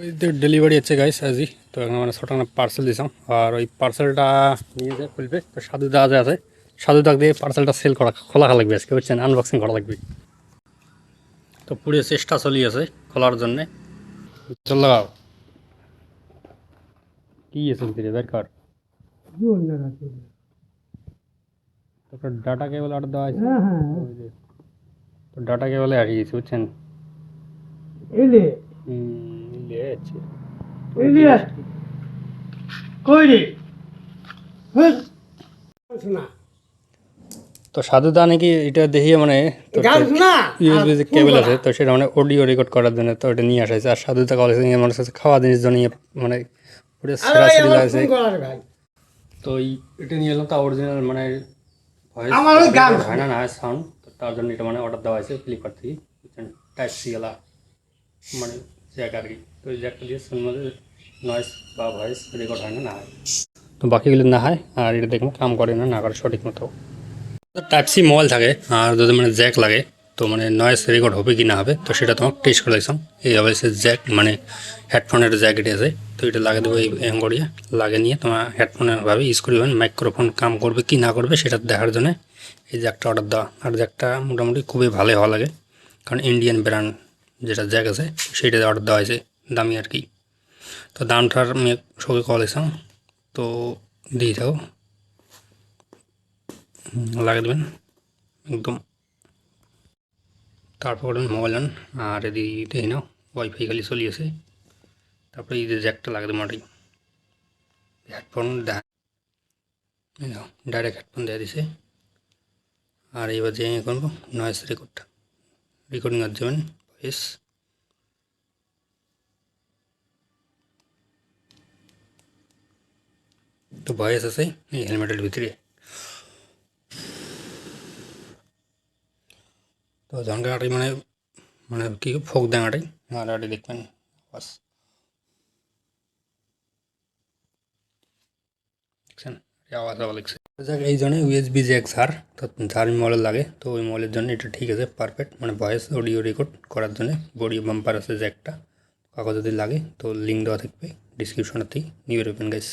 ওই যে ডেলিভারি হচ্ছে গাইস আজই। তো এখন মানে ছোটো পার্সেল দিলাম, আর ওই পার্সেলটা নিয়ে যে খুলবে তো সাধু দা আছে সাধু দাগ দিয়ে পার্সেলটা সেল করা খোলা লাগবে আজকে, বুঝছেন, আনবক্সিং করা লাগবে। তো পুরো চেষ্টা চলি আছে খোলার জন্যে। চল লাগাও কি আছে ভিতরে বের কর। তারপর ডাটা কেবল অর্ডার দেওয়া আছে। ওই যে তো ডাটা কেবলে হারিয়ে গেছে, বুঝছেন। এলে ইলে আছে। এলে কই রে শোনা তো সাধু দা নাকি এটা দেখিয়ে মানে তো গান শোনা ইউএসবি যে কেবল আছে তো সেটা মানে অডিও রেকর্ড করার জন্য তো এটা নিয়ে আসা হয়েছে। আর সাধু দা কলেজ আমার কাছে খাওয়া জিনিস জন্য মানে পুরো সেরাসিরি লাগছে। ভাই তো এটা নিয়ে এলাম, তা অরিজিনাল মানে ভয়েস আমার ওই গান হয় না সাউন্ড, তো তার জন্য এটা মানে অর্ডার দেওয়া হয়েছে ফ্লিপকার্ট থেকে, বুঝছেন। টাইপ সি এলা মানে জ্যাক আর কি। তো ওই জ্যাকটা দিয়ে শুনলে নয়েস বা ভয়েস রেকর্ড হয় না হয়। তো বাকিগুলো না হয়, আর এটা দেখবো কাম করে না করে সঠিক মতো। টাইপ সি মোবাইল থাকে আর যদি মানে জ্যাক লাগে তো মানে নয়েস রেকর্ড হবে কি না হবে তো সেটা তোমার টেস্ট করে দেখলাম। এই হবে সে জ্যাক মানে হেডফোনের জ্যাক এটা আছে, তো এটা লাগিয়ে দেবো এই করিয়ে লাগিয়ে নিয়ে তোমার হেডফোনের ভাবে ইউজ করবেন। মাইক্রোফোন কাম করবে কি না করবে সেটা দেখার জন্য এই জ্যাকটা অর্ডার দেওয়া। আর জ্যাকটা মোটামুটি খুবই ভালো হওয়া লাগে, কারণ ইন্ডিয়ান ব্র্যান্ড যেটা জ্যাক আছে সেইটা অর্ডার দেওয়া হয়েছে, দামি আর কি। তো দামটার আমি সবাই কল দিয়েছিলাম, তো দিয়ে থাকো লাগিয়ে দেবেন একদম। তারপর মোবাইল আন আর এদিকে দেখি নাও ওয়াইফাই খালি চলিয়েছে। তারপরে এই যে জ্যাকটা লাগাতে মাটি হেডফোন ডাইরেক্ট হেডফোন দিয়ে দিছে। আর এবার যে করবো নয়েস রেকর্ডিং আর যাবেন ভয়েস। তো ভয়েস আছে এই হেলমেটের ভিতরে। তো ঝঙ্কাটি মানে মানে কি ফোক ডাঙাটাই আর আটি দেখবেন বাস দেখছেন আওয়াজ আওয়াজ লিখছে। এই জন্য ইউএসবি জ্যাক তো যার মোবাইল লাগে তো ওই মোবাইলের জন্য এটা ঠিক আছে পারফেক্ট, মানে ভয়েস অডিও রেকর্ড করার জন্য বডি বাম্পার আছে জ্যাকটা। কাগজ যদি লাগে তো লিঙ্ক দেওয়া থাকবে ডিসক্রিপশনেতেই নিয়ে বেরোবেন গাইস।